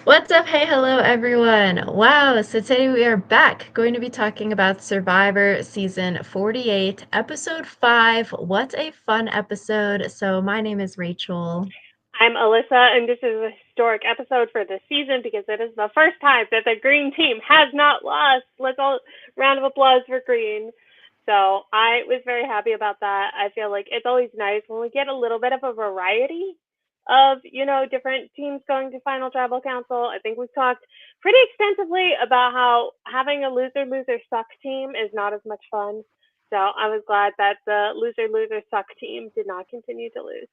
What's up? Hey, hello everyone. Wow, so today we are back going to be talking about Survivor season 48, episode 5. What a fun episode. So, my name is Rachel. I'm Alyssa, and this is a historic episode for the season because it is the first time that the green team has not lost. Let's all round of applause for green. So I was very happy about that. I feel like it's always nice when we get a little bit of a variety of, different teams going to final tribal council. I think we've talked pretty extensively about how having a loser loser suck team is not as much fun. So I was glad that the loser loser suck team did not continue to lose.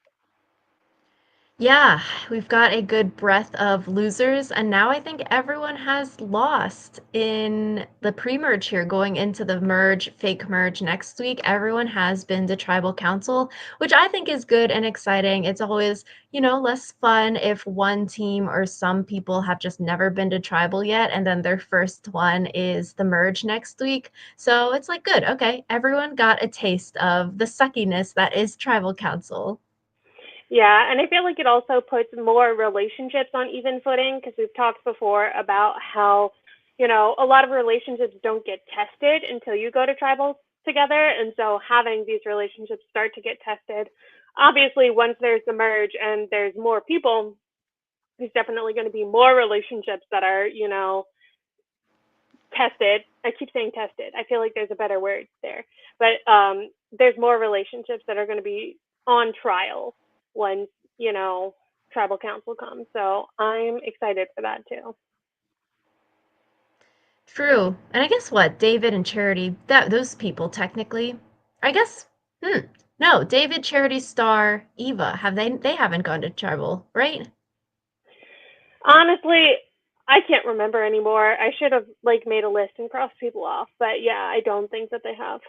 Yeah, we've got a good breadth of losers, and now I think everyone has lost in the pre-merge here going into the merge, fake merge next week. Everyone has been to tribal council, which I think is good and exciting. It's always, less fun if one team or some people have just never been to tribal yet, and then their first one is the merge next week. So it's like, good, okay, everyone got a taste of the suckiness that is tribal council. Yeah, and I feel like it also puts more relationships on even footing because we've talked before about how, a lot of relationships don't get tested until you go to tribal together. And so having these relationships start to get tested, obviously, once there's the merge and there's more people, there's definitely going to be more relationships that are, tested. I keep saying tested. I feel like there's a better word there. But there's more relationships that are going to be on trial once, you know, tribal council comes. So I'm excited for that too. True. And I guess what? David and Charity, that those people technically. I guess no, David, Charity, Star, Eva, they haven't gone to tribal, right? Honestly, I can't remember anymore. I should have made a list and crossed people off, but yeah, I don't think that they have.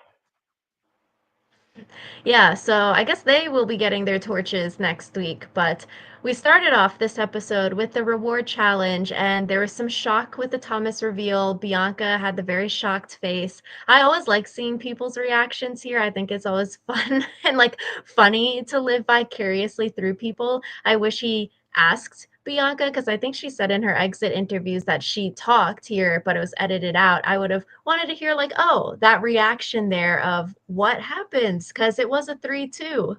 Yeah, so I guess they will be getting their torches next week, but we started off this episode with the reward challenge, and there was some shock with the Thomas reveal. Bianca had the very shocked face. I always like seeing people's reactions here. I think it's always fun and like funny to live vicariously through people. I wish he asked Bianca because I think she said in her exit interviews that she talked here, but it was edited out. I would have wanted to hear like, oh, that reaction there of what happens because it was a 3-2.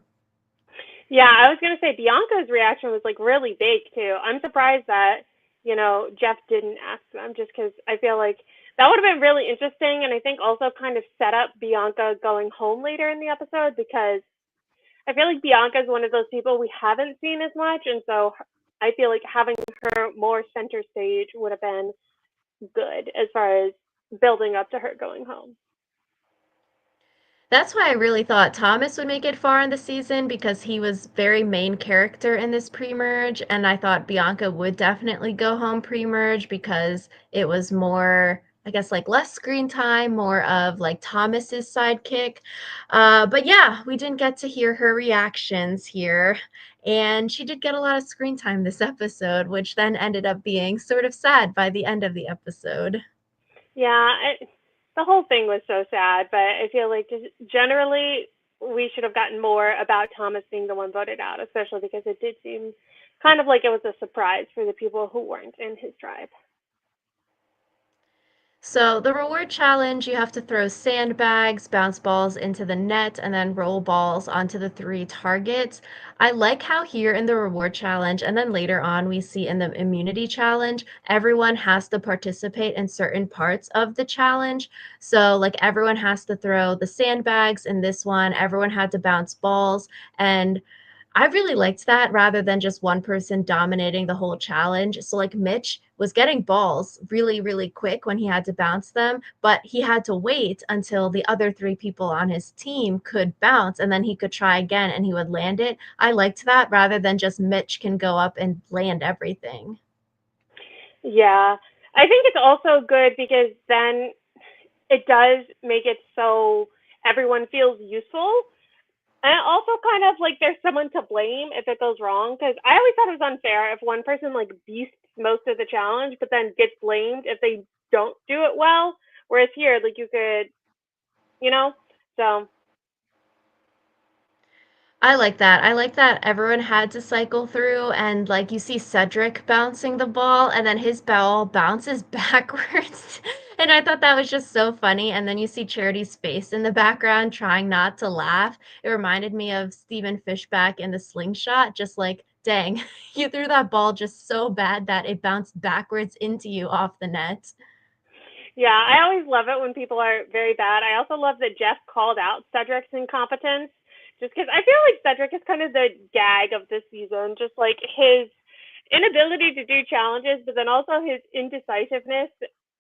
Yeah, I was gonna say Bianca's reaction was really big too. I'm surprised that Jeff didn't ask them just because I feel like that would have been really interesting, and I think also kind of set up Bianca going home later in the episode because I feel like Bianca is one of those people we haven't seen as much, and so I feel like having her more center stage would have been good as far as building up to her going home. That's why I really thought Thomas would make it far in the season because he was very main character in this pre-merge, and I thought Bianca would definitely go home pre-merge because it was more, I guess, like less screen time, more of like Thomas's sidekick. But yeah, we didn't get to hear her reactions here, and she did get a lot of screen time this episode, which then ended up being sort of sad by the end of the episode. Yeah, the whole thing was so sad, but I feel like just generally we should have gotten more about Thomas being the one voted out, especially because it did seem kind of like it was a surprise for the people who weren't in his tribe. So the reward challenge, you have to throw sandbags, bounce balls into the net, and then roll balls onto the three targets. I like how here in the reward challenge, and then later on we see in the immunity challenge, everyone has to participate in certain parts of the challenge. So like everyone has to throw the sandbags in this one, everyone had to bounce balls, and I really liked that rather than just one person dominating the whole challenge. So, like, Mitch was getting balls really, really quick when he had to bounce them, but he had to wait until the other three people on his team could bounce and then he could try again and he would land it. I liked that rather than just Mitch can go up and land everything. Yeah, I think it's also good because then it does make it so everyone feels useful. And also kind of like there's someone to blame if it goes wrong. Because I always thought it was unfair if one person beasts most of the challenge, but then gets blamed if they don't do it well. Whereas here, you could, you know, so I like that. I like that everyone had to cycle through and like you see Cedric bouncing the ball and then his ball bounces backwards. And I thought that was just so funny. And then you see Charity's face in the background trying not to laugh. It reminded me of Stephen Fishback in the slingshot, just like, dang, you threw that ball just so bad that it bounced backwards into you off the net. Yeah, I always love it when people are very bad. I also love that Jeff called out Cedric's incompetence, just because I feel like Cedric is kind of the gag of this season, just like his inability to do challenges, but then also his indecisiveness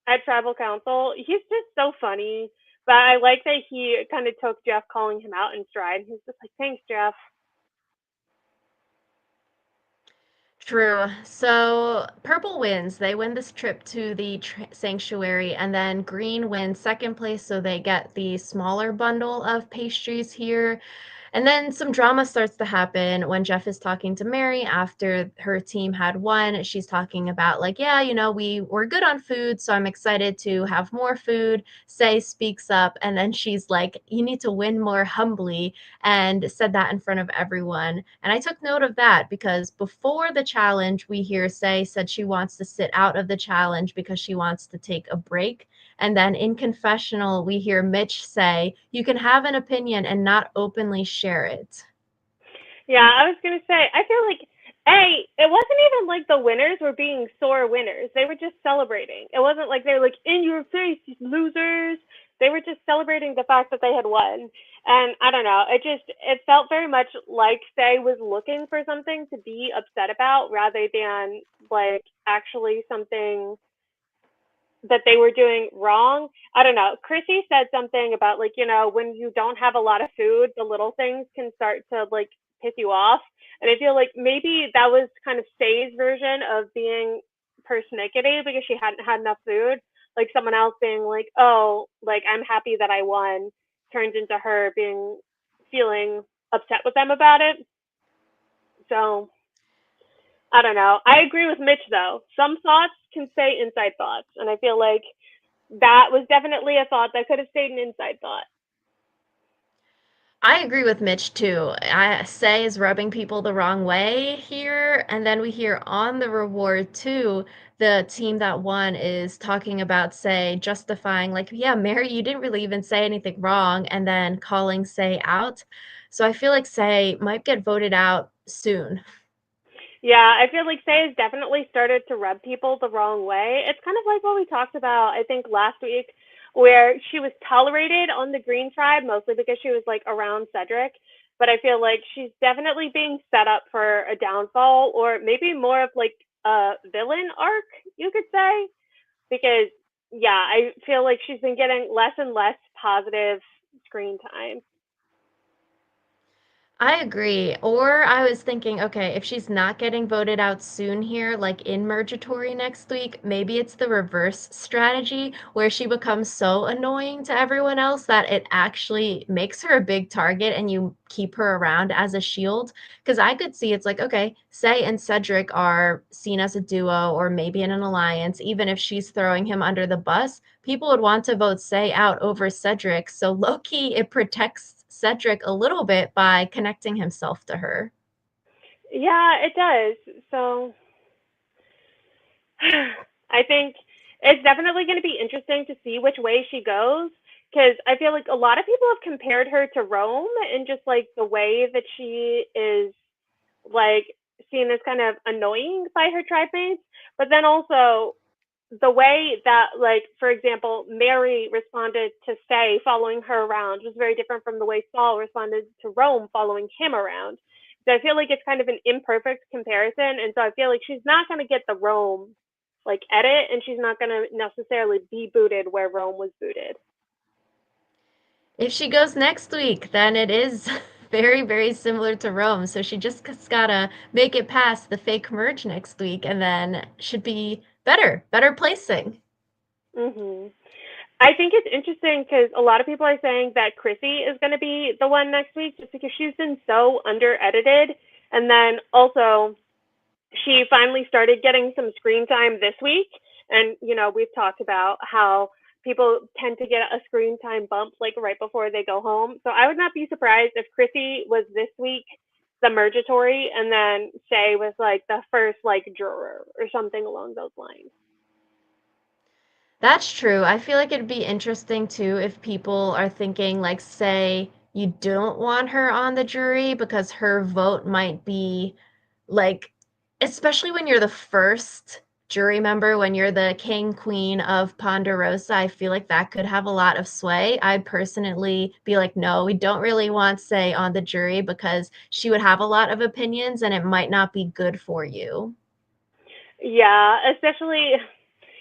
at tribal council. He's just so funny. But I like that he kind of took Jeff calling him out in stride. He's just like, thanks, Jeff. True. So purple wins. They win this trip to the sanctuary, and then green wins second place, so they get the smaller bundle of pastries here. And then some drama starts to happen when Jeff is talking to Mary after her team had won. She's talking about, like, yeah, we were good on food, so I'm excited to have more food. Say speaks up, and then she's like, you need to win more humbly, and said that in front of everyone. And I took note of that because before the challenge, we hear Say said she wants to sit out of the challenge because she wants to take a break. And then in confessional, we hear Mitch say, you can have an opinion and not openly share it. Yeah, I was gonna say, I feel like it wasn't even like the winners were being sore winners. They were just celebrating. It wasn't like they were like in your face, you losers. They were just celebrating the fact that they had won. And I don't know, it felt very much like Faye was looking for something to be upset about rather than like actually something that they were doing wrong. I don't know. Chrissy said something about like, when you don't have a lot of food, the little things can start to like piss you off. And I feel like maybe that was kind of Faye's version of being persnickety because she hadn't had enough food. Like someone else being like, oh, like I'm happy that I won, turns into her being feeling upset with them about it. So I don't know. I agree with Mitch though. Some thoughts can stay inside thoughts, and I feel like that was definitely a thought that could have stayed an inside thought. I agree with Mitch too. I say is rubbing people the wrong way here. And then we hear on the reward too, the team that won is talking about Say, justifying, like, yeah, Mary, you didn't really even say anything wrong, and then calling Say out. So I feel like Say might get voted out soon. Yeah, I feel like Say has definitely started to rub people the wrong way. It's kind of like what we talked about, I think, last week, where she was tolerated on the Green Tribe, mostly because she was like around Cedric. But I feel like she's definitely being set up for a downfall, or maybe more of like a villain arc, you could say. Because, yeah, I feel like she's been getting less and less positive screen time. I agree. Or I was thinking, okay, if she's not getting voted out soon here, like in Mergatory next week, maybe it's the reverse strategy where she becomes so annoying to everyone else that it actually makes her a big target and you keep her around as a shield. Because I could see it's like, okay, Say and Cedric are seen as a duo or maybe in an alliance, even if she's throwing him under the bus, people would want to vote Say out over Cedric. So low key, it protects Cedric a little bit by connecting himself to her. Yeah, it does. So I think it's definitely going to be interesting to see which way she goes because I feel like a lot of people have compared her to Rome and just like the way that she is like seen as kind of annoying by her tribe mates, but then also the way that, like, for example, Mary responded to Faye following her around was very different from the way Saul responded to Rome following him around. So I feel like it's kind of an imperfect comparison, and so I feel like she's not going to get the Rome like edit, and she's not going to necessarily be booted where Rome was booted. If she goes next week, then it is very, very similar to Rome. So she just gotta make it past the fake merge next week and then should be better placing. Hmm. I think it's interesting because a lot of people are saying that Chrissy is going to be the one next week just because she's been so under edited. And then also, she finally started getting some screen time this week. And, we've talked about how people tend to get a screen time bump like right before they go home. So I would not be surprised if Chrissy was this week the Mergatory and then Shay was like the first like juror or something along those lines. That's true. I feel like it'd be interesting too if people are thinking, like, say you don't want her on the jury because her vote might be like, especially when you're the first jury member, when you're the king, queen of Ponderosa, I feel like that could have a lot of sway. I'd personally be like, no, we don't really want Say on the jury because she would have a lot of opinions and it might not be good for you. Yeah, especially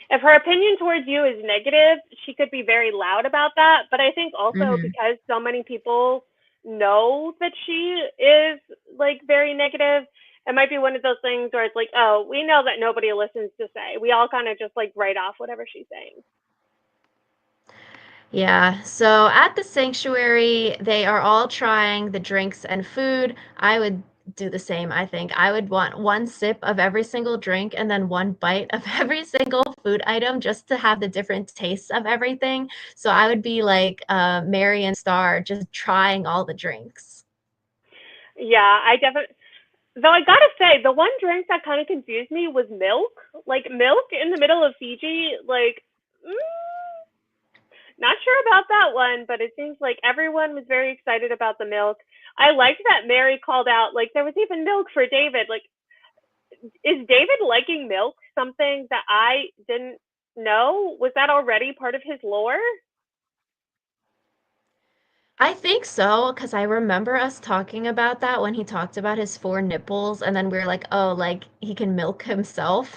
if her opinion towards you is negative, she could be very loud about that. But I think also Hmm. because so many people know that she is like very negative, it might be one of those things where it's like, oh, we know that nobody listens to Say. We all kind of just like write off whatever she's saying. Yeah, so at the sanctuary, they are all trying the drinks and food. I would do the same, I think. I would want one sip of every single drink and then one bite of every single food item just to have the different tastes of everything. So I would be like Mary and Star, just trying all the drinks. Yeah, I definitely. Though I gotta say, the one drink that kind of confused me was milk. Like milk in the middle of Fiji. Like, not sure about that one, but it seems like everyone was very excited about the milk. I liked that Mary called out, like, there was even milk for David. Like, is David liking milk something that I didn't know? Was that already part of his lore? I think so, because I remember us talking about that when he talked about his four nipples, and then we were like, oh, like he can milk himself.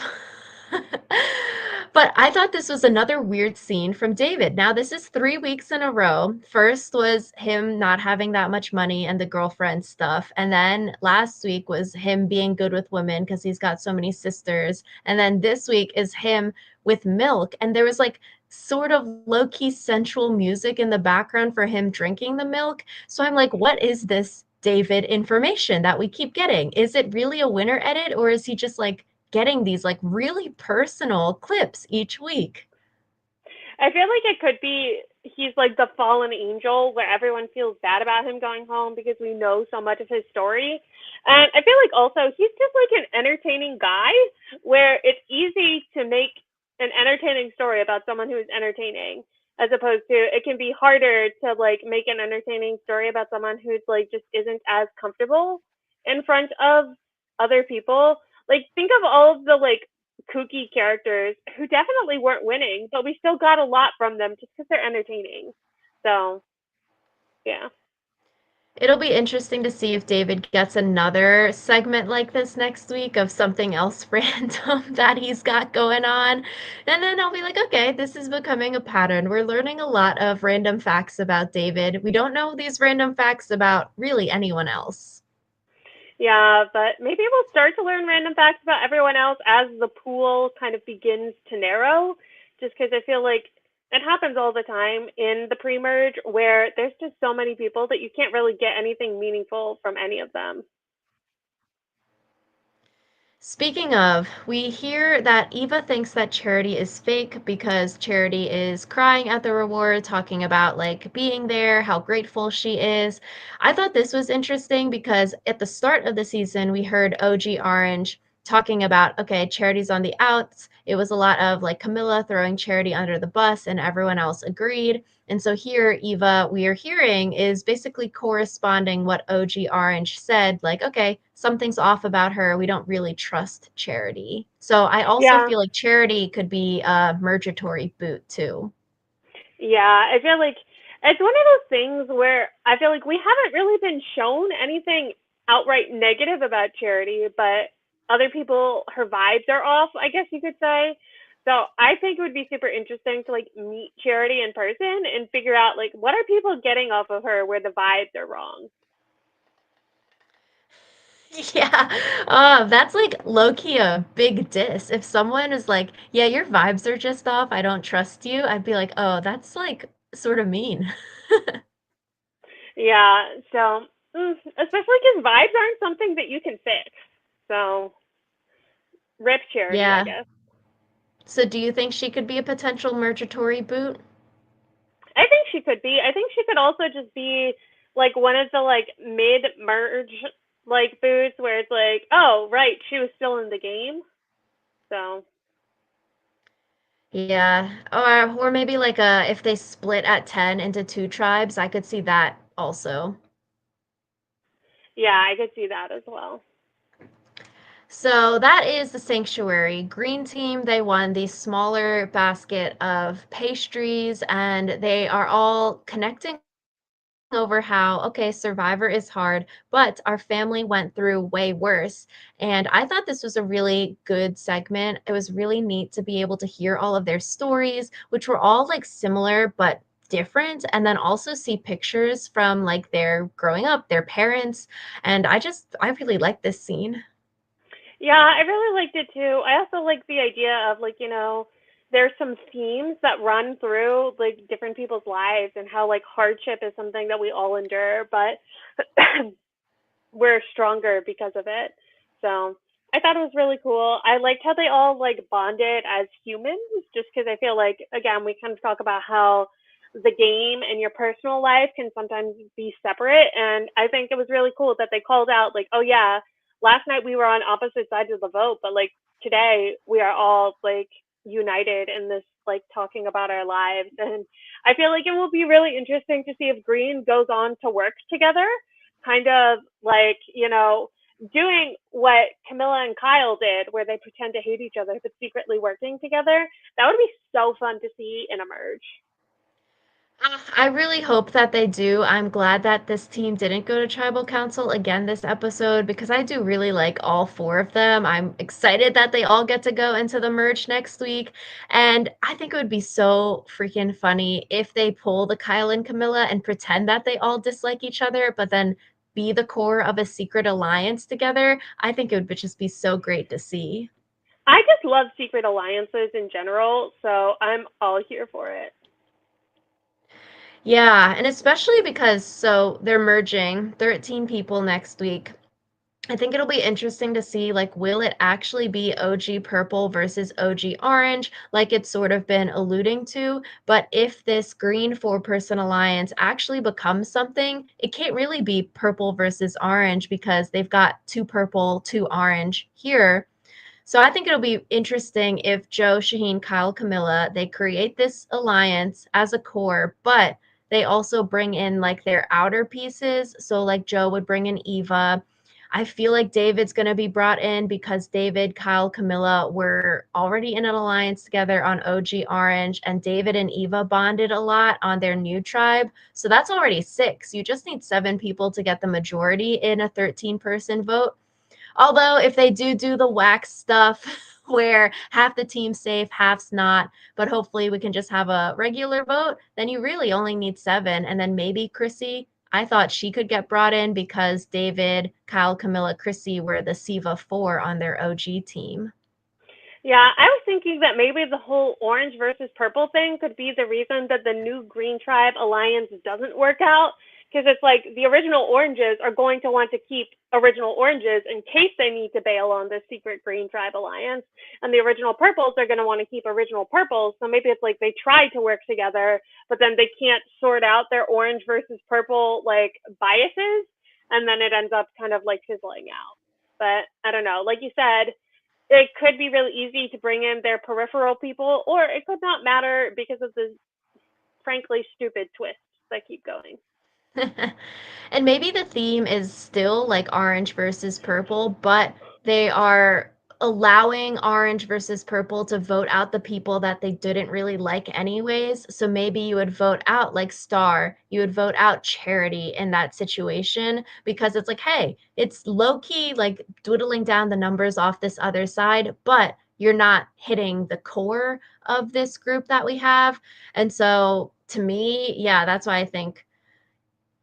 But I thought this was another weird scene from David. Now, this is 3 weeks in a row. First was him not having that much money and the girlfriend stuff. And then last week was him being good with women because he's got so many sisters. And then this week is him with milk. And there was like sort of low-key sensual music in the background for him drinking the milk. So I'm like, what is this David information that we keep getting? Is it really a winner edit or is he just like getting these like really personal clips each week? I feel like it could be he's like the fallen angel where everyone feels bad about him going home because we know so much of his story. And I feel like also he's just like an entertaining guy where it's easy to make an entertaining story about someone who is entertaining as opposed to it can be harder to like make an entertaining story about someone who's like just isn't as comfortable in front of other people. Like think of all of the like kooky characters who definitely weren't winning, but we still got a lot from them just because they're entertaining. So, yeah. It'll be interesting to see if David gets another segment like this next week of something else random that he's got going on. And then I'll be like, okay, this is becoming a pattern. We're learning a lot of random facts about David. We don't know these random facts about really anyone else. Yeah, but maybe we'll start to learn random facts about everyone else as the pool kind of begins to narrow, just because I feel like it happens all the time in the pre merge where there's just so many people that you can't really get anything meaningful from any of them. Speaking of, we hear that Eva thinks that Charity is fake because Charity is crying at the reward, talking about like being there, how grateful she is. I thought this was interesting because at the start of the season, we heard OG Orange talking about, okay, Charity's on the outs. It was a lot of like Camilla throwing Charity under the bus, and everyone else agreed. And so here, Eva, we are hearing is basically corresponding what OG Orange said, like, okay, something's off about her. We don't really trust Charity. So I also Yeah, feel like Charity could be a mergatory boot too. yeah, I feel like it's one of those things where I feel like we haven't really been shown anything outright negative about Charity, but other people, her vibes are off, I guess you could say. So I think it would be super interesting to like meet Charity in person and figure out like what are people getting off of her where the vibes are wrong. Yeah. That's like low key a big diss. If someone is like, yeah, your vibes are just off, I don't trust you, I'd be like, oh, that's like sort of mean. Yeah, so especially because vibes aren't something that you can fix. So rip Charity, I Yeah. guess. So do you think she could be a potential mergatory boot? she could be. I think she could also just be like one of the like mid merge like booths where it's like, oh right, she was still in the game. So Yeah, or maybe like if they split at 10 into two tribes, I could see that also. yeah, I could see that as well. So that is the Sanctuary. Green team, they won the smaller basket of pastries, and they are all connecting over how, okay, Survivor is hard, but our family went through way worse. And I thought this was a really good segment. It was really neat to be able to hear all of their stories, which were all like similar but different, and then also see pictures from like their growing up, their parents. And I really like this scene. Yeah, I really liked it too. I also like the idea of like, there's some themes that run through like different people's lives and how like hardship is something that we all endure, but we're stronger because of it. So I thought it was really cool. I liked how they all like bonded as humans, just because I feel like again we kind of talk about how the game and your personal life can sometimes be separate, and I think it was really cool that they called out like, oh yeah, last night we were on opposite sides of the vote, but like today we are all like united in this like talking about our lives, and I feel like it will be really interesting to see if Green goes on to work together kind of like, doing what Camilla and Kyle did, where they pretend to hate each other but secretly working together. That would be so fun to see in a merge. I really hope that they do. I'm glad that this team didn't go to tribal council again this episode because I do really like all four of them. I'm excited that they all get to go into the merge next week. And I think it would be so freaking funny if they pull the Kyle and Camilla and pretend that they all dislike each other, but then be the core of a secret alliance together. I think it would just be so great to see. I just love secret alliances in general, so I'm all here for it. Yeah, and especially because so they're merging 13 people next week. I think it'll be interesting to see like will it actually be OG purple versus OG orange like it's sort of been alluding to, but if this green four-person alliance actually becomes something, it can't really be purple versus orange because they've got two purple, two orange here. So I think it'll be interesting if Joe, Shaheen, Kyle, Camilla, they create this alliance as a core, but they also bring in like their outer pieces. So like Joe would bring in Eva. I feel like David's going to be brought in because David, Kyle, Camilla were already in an alliance together on OG Orange, and David and Eva bonded a lot on their new tribe. So that's already six. You just need seven people to get the majority in a 13-person vote. Although if they do the wax stuff where half the team's safe, half's not, but hopefully we can just have a regular vote, then you really only need seven. And then maybe Chrissy, I thought she could get brought in because David, Kyle, Camilla, Chrissy were the Siva four on their OG team. Yeah, I was thinking that maybe the whole orange versus purple thing could be the reason that the new Green Tribe alliance doesn't work out. Because it's like the original oranges are going to want to keep original oranges in case they need to bail on this secret Green Tribe alliance. And the original purples are going to want to keep original purples. So maybe it's like they tried to work together, but then they can't sort out their orange versus purple like biases. And then it ends up kind of like fizzling out. But I don't know. Like you said, it could be really easy to bring in their peripheral people, or it could not matter because of the frankly stupid twists that keep going. And maybe the theme is still like orange versus purple, but they are allowing orange versus purple to vote out the people that they didn't really like anyways. So maybe you would vote out like Star, you would vote out Charity in that situation because it's like, hey, it's low key like dwindling down the numbers off this other side, but you're not hitting the core of this group that we have. And so to me, yeah, that's why I think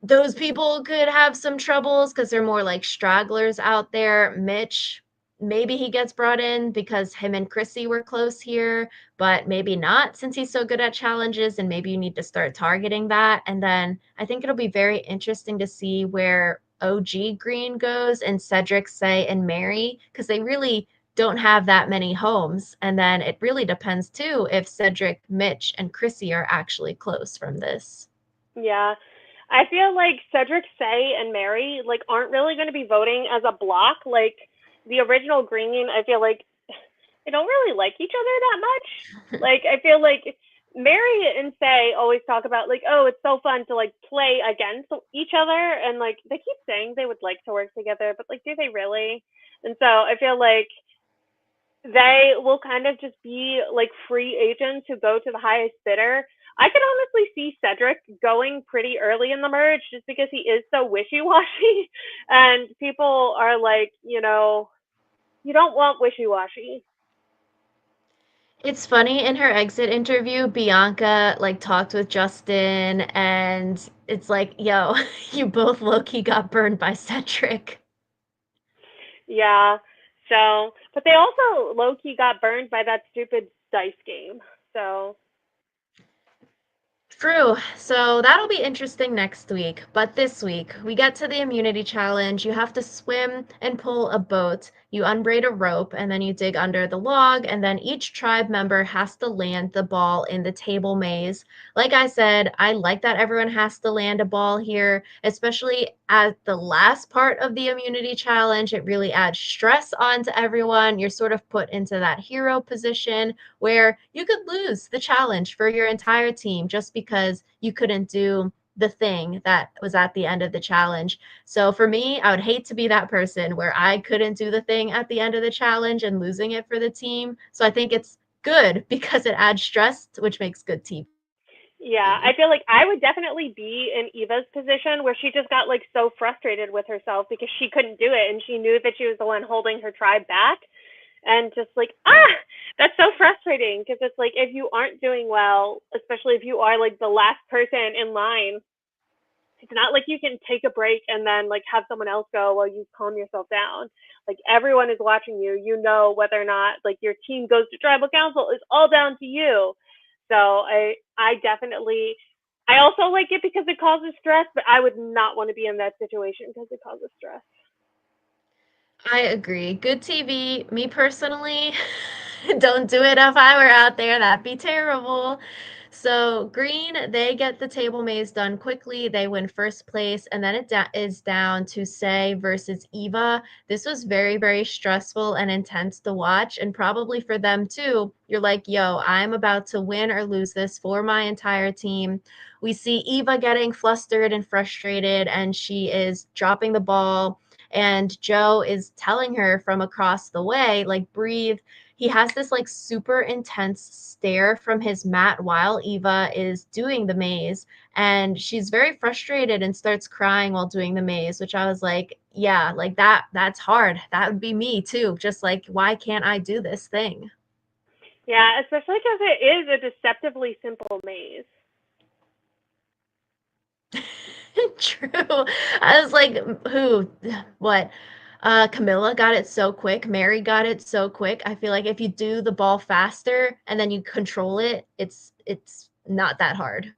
those people could have some troubles because they're more like stragglers out there. Mitch, maybe he gets brought in because him and Chrissy were close here, but maybe not since he's so good at challenges. And maybe you need to start targeting that. And then I think it'll be very interesting to see where OG Green goes and Cedric, Say, and Mary because they really don't have that many homes. And then it really depends too if Cedric, Mitch, and Chrissy are actually close from this. Yeah. I feel like Cedric, Say, and Mary like aren't really going to be voting as a block. Like the original Green, I feel like they don't really like each other that much. Like I feel like Mary and Say always talk about like, oh, it's so fun to like play against each other, and like they keep saying they would like to work together, but like, do they really? And so I feel like they will kind of just be like free agents who go to the highest bidder. I could honestly see Cedric going pretty early in the merge just because he is so wishy washy. And people are like, you don't want wishy washy. It's funny in her exit interview, Bianca like talked with Justin, and it's like, yo, you both low-key got burned by Cedric. Yeah. So, but they also low key got burned by that stupid dice game. So, True. So that'll be interesting next week. But this week, we get to the immunity challenge. You have to swim and pull a boat. You unbraid a rope and then you dig under the log. And then each tribe member has to land the ball in the table maze. Like I said, I like that everyone has to land a ball here, especially at the last part of the immunity challenge. It really adds stress onto everyone. You're sort of put into that hero position where you could lose the challenge for your entire team just because you couldn't do the thing that was at the end of the challenge. So for me, I would hate to be that person where I couldn't do the thing at the end of the challenge and losing it for the team. So I think it's good because it adds stress, which makes good TV. yeah, I feel like I would definitely be in Eva's position where she just got like so frustrated with herself because she couldn't do it and she knew that she was the one holding her tribe back, and just like, that's so frustrating because it's like if you aren't doing well, especially if you are like the last person in line, it's not like you can take a break and then like have someone else go while you calm yourself down. Like everyone is watching you. You know whether or not like your team goes to tribal council is all down to you. So I definitely, I also like it because it causes stress, but I would not want to be in that situation because it causes stress. I agree. Good TV. Me personally, don't do it if I were out there. That'd be terrible. So, Green, they get the table maze done quickly. They win first place, and then is down to Say versus Eva. This was very, very stressful and intense to watch, and probably for them too. You're like, yo, I'm about to win or lose this for my entire team. We see Eva getting flustered and frustrated, and she is dropping the ball, and Joe is telling her from across the way, like, breathe. He has this like super intense stare from his mat while Eva is doing the maze, and she's very frustrated and starts crying while doing the maze, which I was like, yeah, like that's hard. That would be me too. Just like, why can't I do this thing? Yeah, especially because it is a deceptively simple maze. True. I was like, who, what? Camilla got it so quick. Mary got it so quick. I feel like if you do the ball faster and then you control it, it's not that hard.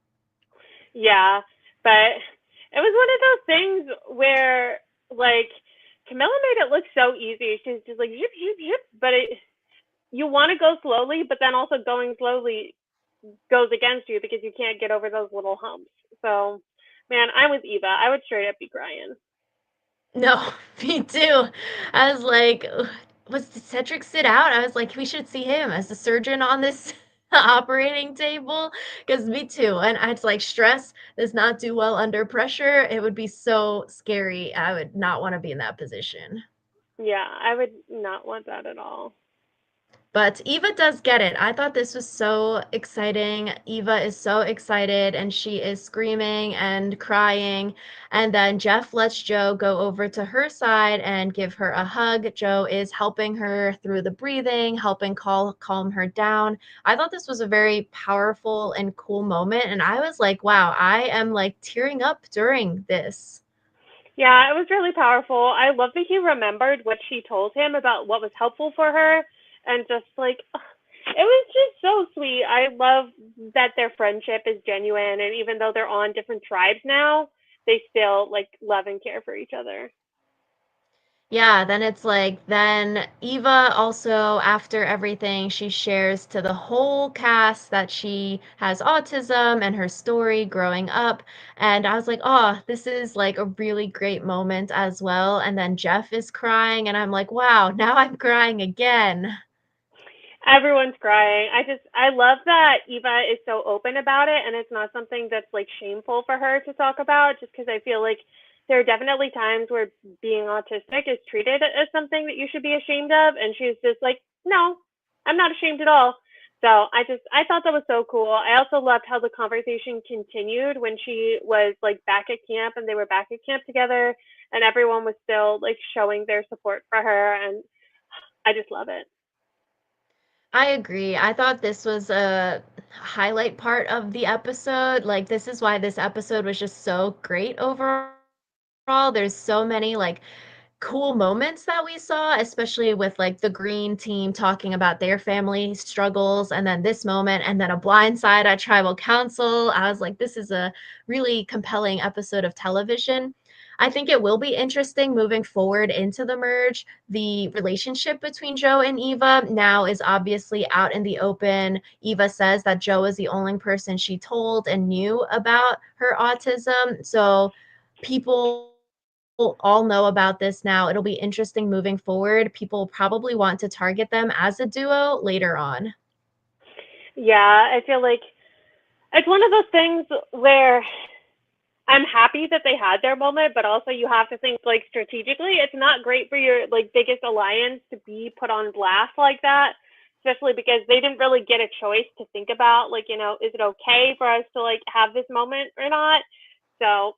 Yeah, but it was one of those things where like Camilla made it look so easy. She's just like zip zip zip, but you want to go slowly, but then also going slowly goes against you because you can't get over those little humps. So, man, I'm with Eva. I would straight up be crying. No, me too. I was like, was Cedric sit out? I was like, we should see him as the surgeon on this operating table. Because me too. And I was like, stress does not do well under pressure. It would be so scary. I would not want to be in that position. Yeah, I would not want that at all. But Eva does get it. I thought this was so exciting. Eva is so excited and she is screaming and crying. And then Jeff lets Joe go over to her side and give her a hug. Joe is helping her through the breathing, helping calm her down. I thought this was a very powerful and cool moment. And I was like, wow, I am like tearing up during this. Yeah, it was really powerful. I love that he remembered what she told him about what was helpful for her, and just like it was just so sweet. I love that their friendship is genuine, and even though they're on different tribes now, they still like love and care for each other. Yeah, then it's like, then Eva also, after everything, she shares to the whole cast that she has autism and her story growing up. And I was like, oh, this is like a really great moment as well. And then Jeff is crying, and I'm like, wow, now I'm crying again. Everyone's crying. I love that Eva is so open about it and it's not something that's like shameful for her to talk about just because I feel like there are definitely times where being autistic is treated as something that you should be ashamed of and she's just like, "No, I'm not ashamed at all." So, I thought that was so cool. I also loved how the conversation continued when she was like back at camp and they were back at camp together and everyone was still like showing their support for her and I just love it. I agree. I thought this was a highlight part of the episode. Like, this is why this episode was just so great overall. There's so many like cool moments that we saw, especially with like the green team talking about their family struggles, and then this moment, and then a blind side at tribal council. I was like, this is a really compelling episode of television. I think it will be interesting moving forward into the merge. The relationship between Joe and Eva now is obviously out in the open. Eva says that Joe is the only person she told and knew about her autism. So people all know about this now. It'll be interesting moving forward. People probably want to target them as a duo later on. Yeah, I feel like it's one of those things where I'm happy that they had their moment, but also you have to think like strategically. It's not great for your like biggest alliance to be put on blast like that, especially because they didn't really get a choice to think about like, is it okay for us to like have this moment or not? So,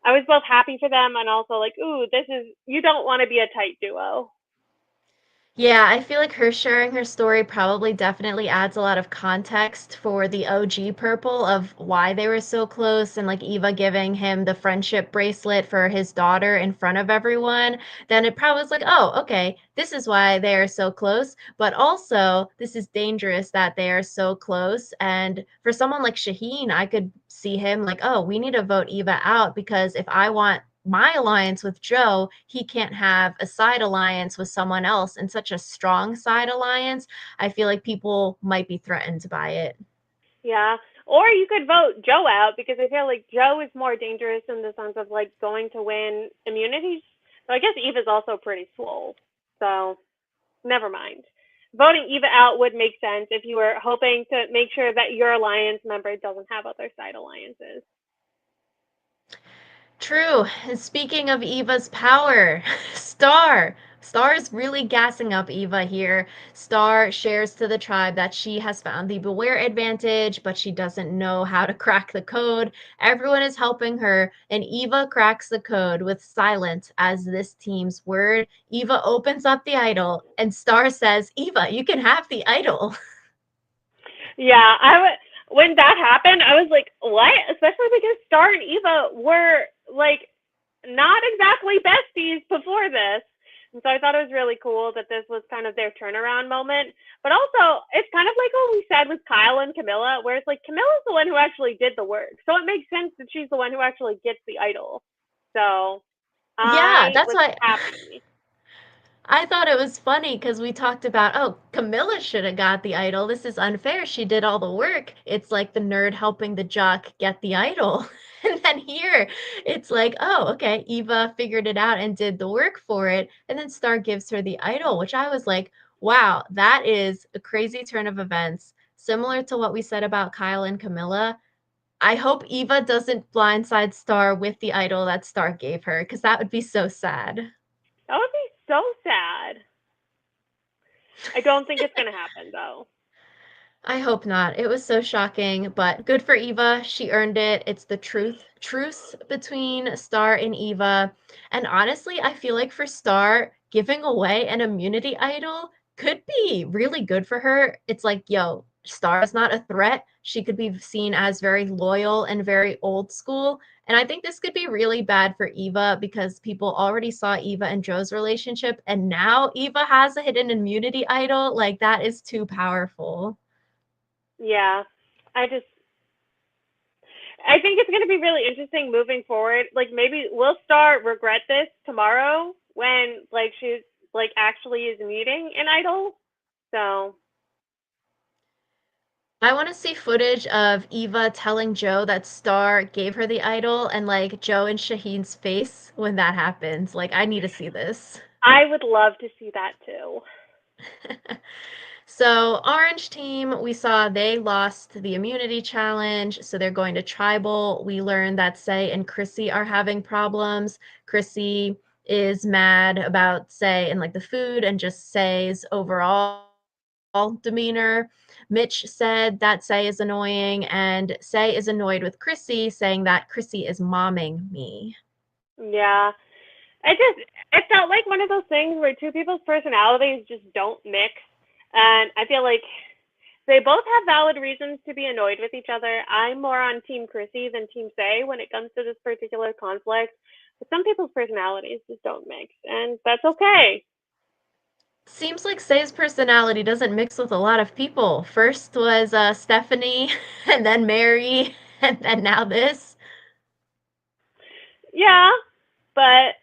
I was both happy for them and also like, ooh, this is you don't want to be a tight duo. Yeah, I feel like her sharing her story probably definitely adds a lot of context for the OG Purple of why they were so close, and like Eva giving him the friendship bracelet for his daughter in front of everyone. Then it probably was like, oh, okay, this is why they are so close. But also, this is dangerous that they are so close. And for someone like Shaheen, I could see him like, oh, we need to vote Eva out because if I want my alliance with Joe, he can't have a side alliance with someone else and such a strong side alliance. I feel like people might be threatened by it. Yeah. Or you could vote Joe out because I feel like Joe is more dangerous in the sense of like going to win immunities. So I guess Eva's also pretty swole. So never mind. Voting Eva out would make sense if you were hoping to make sure that your alliance member doesn't have other side alliances. True. And speaking of Eva's power, Star. Star is really gassing up Eva here. Star shares to the tribe that she has found the Beware advantage, but she doesn't know how to crack the code. Everyone is helping her, and Eva cracks the code with silent as this team's word. Eva opens up the idol, and Star says, Eva, you can have the idol. Yeah, when that happened, I was like, what? Especially because Star and Eva were like not exactly besties before this. And so I thought it was really cool that this was kind of their turnaround moment. But also, it's kind of like what we said with Kyle and Camilla, where it's like Camilla's the one who actually did the work. So it makes sense that she's the one who actually gets the idol. So Yeah, I that's was why happy. I thought it was funny because we talked about, oh, Camilla should have got the idol. This is unfair. She did all the work. It's like the nerd helping the jock get the idol. And then here, it's like, oh, okay, Eva figured it out and did the work for it. And then Star gives her the idol, which I was like, wow, that is a crazy turn of events. Similar to what we said about Kyle and Camilla. I hope Eva doesn't blindside Star with the idol that Star gave her because that would be so sad. That would be so sad. I don't think it's going to happen, though. I hope not. It was so shocking, but good for Eva. She earned it. It's the truce between Star and Eva. And honestly, I feel like for Star, giving away an immunity idol could be really good for her. It's like, yo, Star is not a threat. She could be seen as very loyal and very old school. And I think this could be really bad for Eva because people already saw Eva and Joe's relationship, and now Eva has a hidden immunity idol. Like, that is too powerful. Yeah. I just I think it's going to be really interesting moving forward. Like maybe we'll start regret this tomorrow when like she's like actually is meeting an idol. So I want to see footage of Eva telling Joe that Star gave her the idol and like Joe and Shaheen's face when that happens. Like, I need to see this. I would love to see that too. So, Orange team, we saw they lost the immunity challenge, so they're going to tribal. We learned that Say and Chrissy are having problems. Chrissy is mad about Say and like the food and just Say's overall demeanor. Mitch said that Say is annoying, and Say is annoyed with Chrissy, saying that Chrissy is momming me. Yeah. It felt like one of those things where two people's personalities just don't mix. And I feel like they both have valid reasons to be annoyed with each other. I'm more on Team Chrissy than Team Say when it comes to this particular conflict. But some people's personalities just don't mix, and that's okay. Seems like Say's personality doesn't mix with a lot of people. First was Stephanie, and then Mary, and then now this. Yeah, but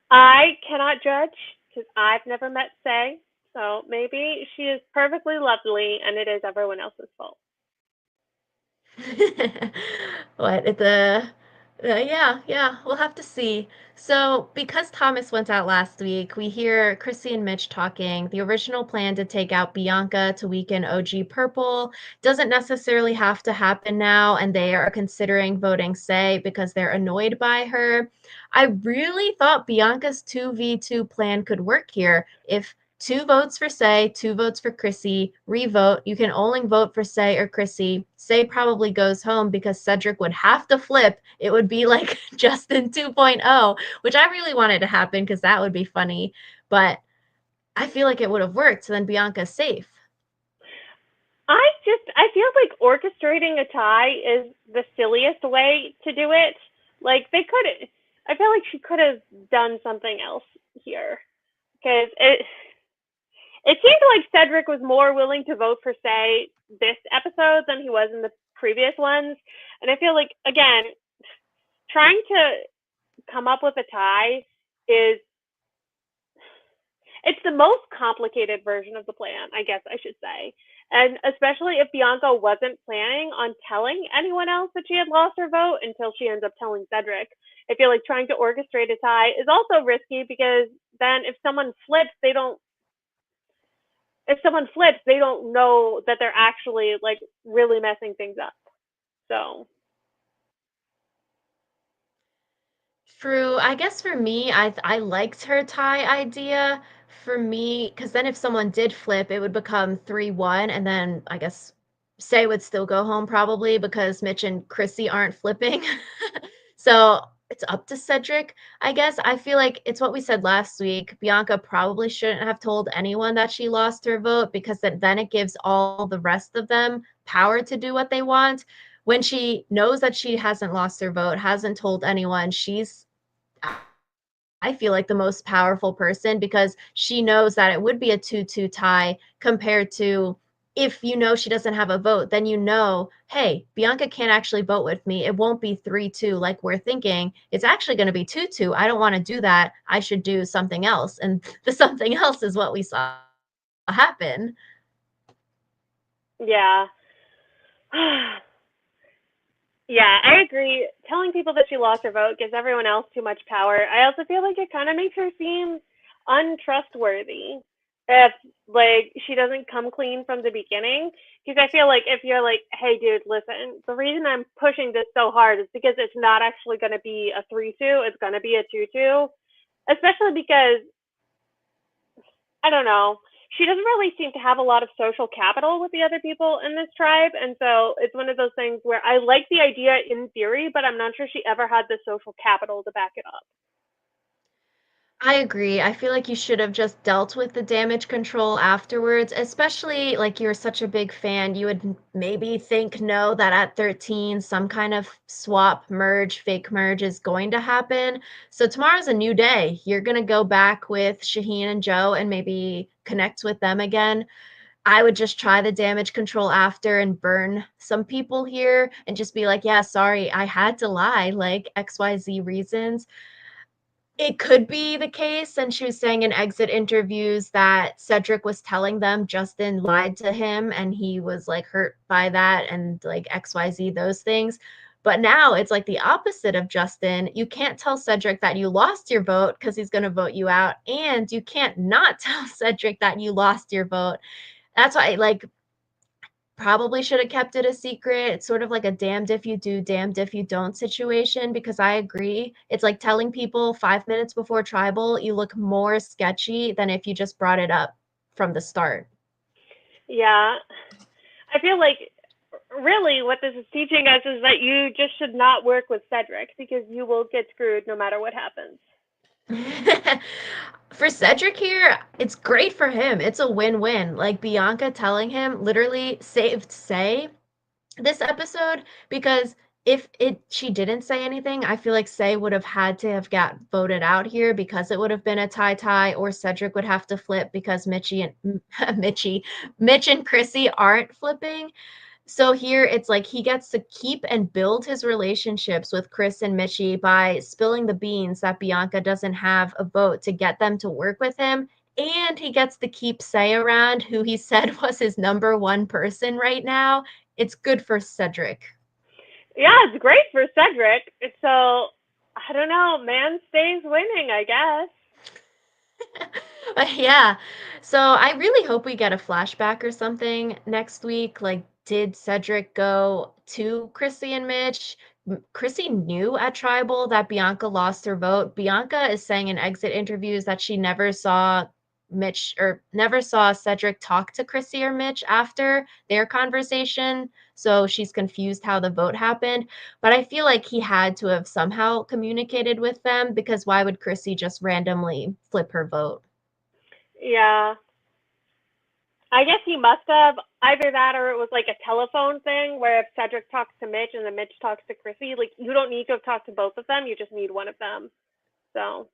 I cannot judge because I've never met Say. So maybe she is perfectly lovely and it is everyone else's fault. What at the yeah, yeah, we'll have to see. So, because Thomas went out last week, we hear Chrissy and Mitch talking. The original plan to take out Bianca to weaken OG Purple doesn't necessarily have to happen now, and they are considering voting Say because they're annoyed by her. I really thought Bianca's 2v2 plan could work here. If two votes for Say, two votes for Chrissy, revote. You can only vote for Say or Chrissy. Say probably goes home because Cedric would have to flip. It would be like Justin 2.0, which I really wanted to happen because that would be funny. But I feel like it would have worked. So then Bianca's safe. I feel like orchestrating a tie is the silliest way to do it. Like they could I feel like she could have done something else here because it seemed like Cedric was more willing to vote for Say this episode than he was in the previous ones. And I feel like again, trying to come up with a tie is it's the most complicated version of the plan, I guess I should say. And especially if Bianca wasn't planning on telling anyone else that she had lost her vote until she ends up telling Cedric. I feel like trying to orchestrate a tie is also risky because then if someone flips, they don't know that they're actually like really messing things up. So True. I guess for me, I liked her tie idea. For me, because then if someone did flip, it would become 3-1, and then I guess Say would still go home probably because Mitch and Chrissy aren't flipping. So it's up to Cedric, I guess. I feel like it's what we said last week. Bianca probably shouldn't have told anyone that she lost her vote because then it gives all the rest of them power to do what they want. When she knows that she hasn't lost her vote, hasn't told anyone, she's I feel like the most powerful person because she knows that it would be a 2-2 tie compared to if you know she doesn't have a vote, then you know, hey, Bianca can't actually vote with me. It won't be 3-2 like we're thinking. It's actually going to be 2-2. I don't want to do that. I should do something else. And the something else is what we saw happen. yeah. Yeah, I agree. Telling people that she lost her vote gives everyone else too much power. I also feel like it kind of makes her seem untrustworthy if like she doesn't come clean from the beginning. Because I feel like if you're like, hey, dude, listen, the reason I'm pushing this so hard is because it's not actually going to be a 3-2, it's going to be a 2-2. Especially because I don't know. She doesn't really seem to have a lot of social capital with the other people in this tribe. And so it's one of those things where I like the idea in theory, but I'm not sure she ever had the social capital to back it up. I agree. I feel like you should have just dealt with the damage control afterwards, especially like you're such a big fan. You would maybe think, no, that at 13, some kind of swap, merge, fake merge is going to happen. So tomorrow's a new day. You're going to go back with Shaheen and Joe and maybe connect with them again. I would just try the damage control after and burn some people here and just be like, yeah, sorry, I had to lie, like XYZ reasons. It could be the case, and she was saying in exit interviews that Cedric was telling them Justin lied to him and he was like hurt by that and like XYZ, those things. But now it's like the opposite of Justin. You can't tell Cedric that you lost your vote because he's going to vote you out, and you can't not tell Cedric that you lost your vote. That's why, like, probably should have kept it a secret. It's sort of like a damned if you do, damned if you don't situation because I agree. It's like telling people 5 minutes before tribal you look more sketchy than if you just brought it up from the start. Yeah. I feel like really what this is teaching us is that you just should not work with Cedric because you will get screwed no matter what happens. For Cedric here, it's great for him. It's a win-win. Like Bianca telling him literally saved Say this episode because if it she didn't say anything, I feel like Say would have had to have got voted out here because it would have been a tie or Cedric would have to flip because Mitch and Chrissy aren't flipping. So here it's like he gets to keep and build his relationships with Chris and Mitchie by spilling the beans that Bianca doesn't have a vote to get them to work with him. And he gets to keep Say around, who he said was his number one person right now. It's good for Cedric. Yeah, it's great for Cedric. So I don't know, man stays winning, I guess. Yeah. So I really hope we get a flashback or something next week. Like, did Cedric go to Chrissy and Mitch? Chrissy knew at Tribal that Bianca lost her vote. Bianca is saying in exit interviews that she never saw Mitch or never saw Cedric talk to Chrissy or Mitch after their conversation. So she's confused how the vote happened. But I feel like he had to have somehow communicated with them because why would Chrissy just randomly flip her vote? Yeah. I guess he must have either that or it was like a telephone thing where if Cedric talks to Mitch and then Mitch talks to Chrissy, like you don't need to have talked to both of them, you just need one of them. So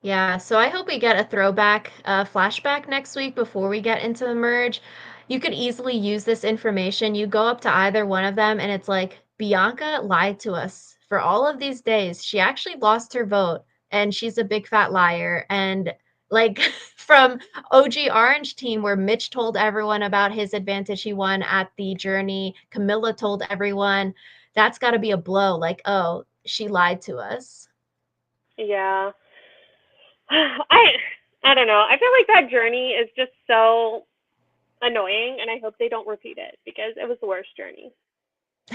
Yeah, so I hope we get a throwback, flashback next week before we get into the merge. You could easily use this information. You go up to either one of them, and it's like, Bianca lied to us for all of these days. She actually lost her vote, and she's a big fat liar. And like from OG Orange Team, where Mitch told everyone about his advantage he won at the journey, Camilla told everyone, that's got to be a blow. Like, oh, she lied to us. yeah. I don't know. I feel like that journey is just so annoying and I hope they don't repeat it because it was the worst journey,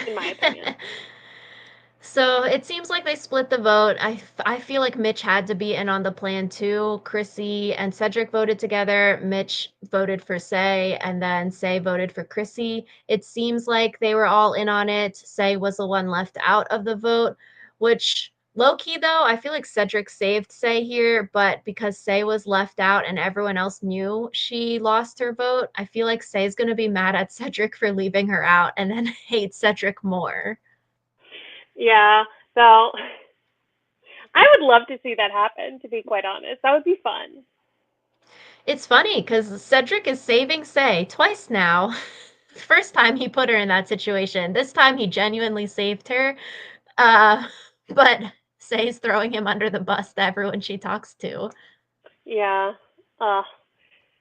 in my opinion. So it seems like they split the vote. I feel like Mitch had to be in on the plan too. Chrissy and Cedric voted together. Mitch voted for Say, and then Say voted for Chrissy. It seems like they were all in on it. Say was the one left out of the vote, which low key though, I feel like Cedric saved Say here, but because Say was left out and everyone else knew she lost her vote, I feel like Say's gonna be mad at Cedric for leaving her out and then hate Cedric more. Yeah. So I would love to see that happen, to be quite honest. That would be fun. It's funny because Cedric is saving Say twice now. First time he put her in that situation. This time he genuinely saved her. Uh, but Say's throwing him under the bus to everyone she talks to. Yeah. Uh,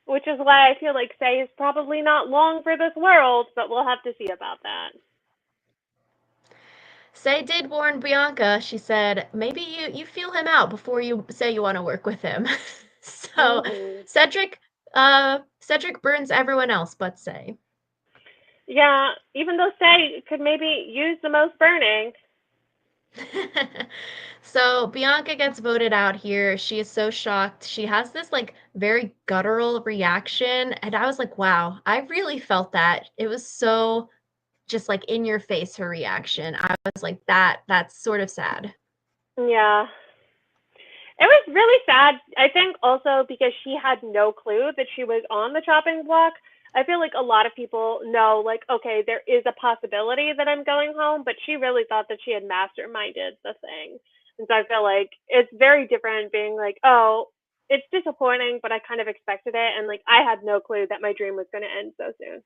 which is why I feel like Say is probably not long for this world, but we'll have to see about that. Say did warn Bianca. She said, maybe you feel him out before you say you want to work with him. So Mhm. Cedric Cedric burns everyone else but Say. Yeah, even though Say could maybe use the most burning. So Bianca gets voted out here. She is so shocked. She has this like very guttural reaction. And I was like, wow, I really felt that. It was so just like in your face, her reaction. I was like, that's sort of sad. Yeah. It was really sad. I think also because she had no clue that she was on the chopping block. I feel like a lot of people know, like, okay, there is a possibility that I'm going home, but she really thought that she had masterminded the thing. And so I feel like it's very different being like, oh, it's disappointing, but I kind of expected it. And like, I had no clue that my dream was going to end so soon.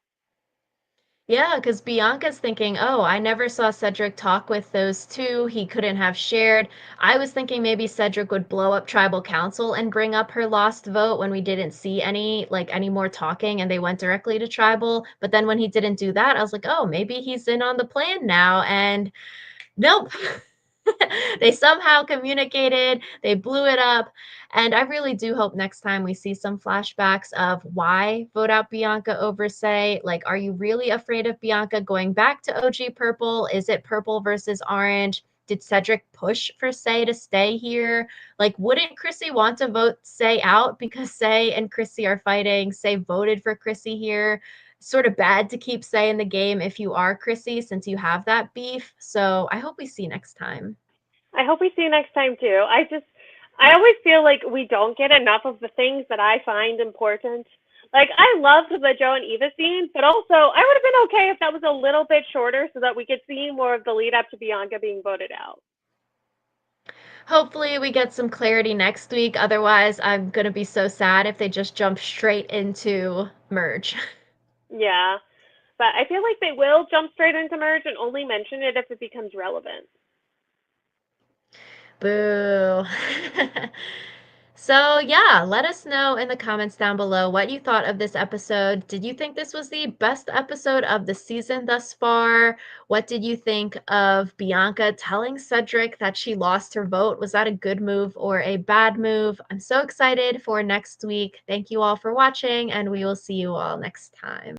Yeah, because Bianca's thinking, oh, I never saw Cedric talk with those two. He couldn't have shared. I was thinking maybe Cedric would blow up tribal council and bring up her lost vote when we didn't see any more talking and they went directly to tribal. But then when he didn't do that, I was like, oh, maybe he's in on the plan now. And nope. They somehow communicated, they blew it up. And I really do hope next time we see some flashbacks of why vote out Bianca over Say. Like, are you really afraid of Bianca going back to OG Purple? Is it purple versus orange? Did Cedric push for Say to stay here? Like, wouldn't Chrissy want to vote Say out because Say and Chrissy are fighting? Say voted for Chrissy here. Sort of bad to keep Say in the game if you are Chrissy since you have that beef. So I hope we see next time. I hope we see you next time too. I always feel like we don't get enough of the things that I find important. Like I loved the Joe and Eva scene, but also I would have been okay if that was a little bit shorter so that we could see more of the lead up to Bianca being voted out. Hopefully, we get some clarity next week. Otherwise, I'm going to be so sad if they just jump straight into merge. Yeah. But I feel like they will jump straight into merge and only mention it if it becomes relevant. Boo. So, yeah, let us know in the comments down below what you thought of this episode. Did you think this was the best episode of the season thus far? What did you think of Bianca telling Cedric that she lost her vote? Was that a good move or a bad move? I'm so excited for next week. Thank you all for watching, and we will see you all next time.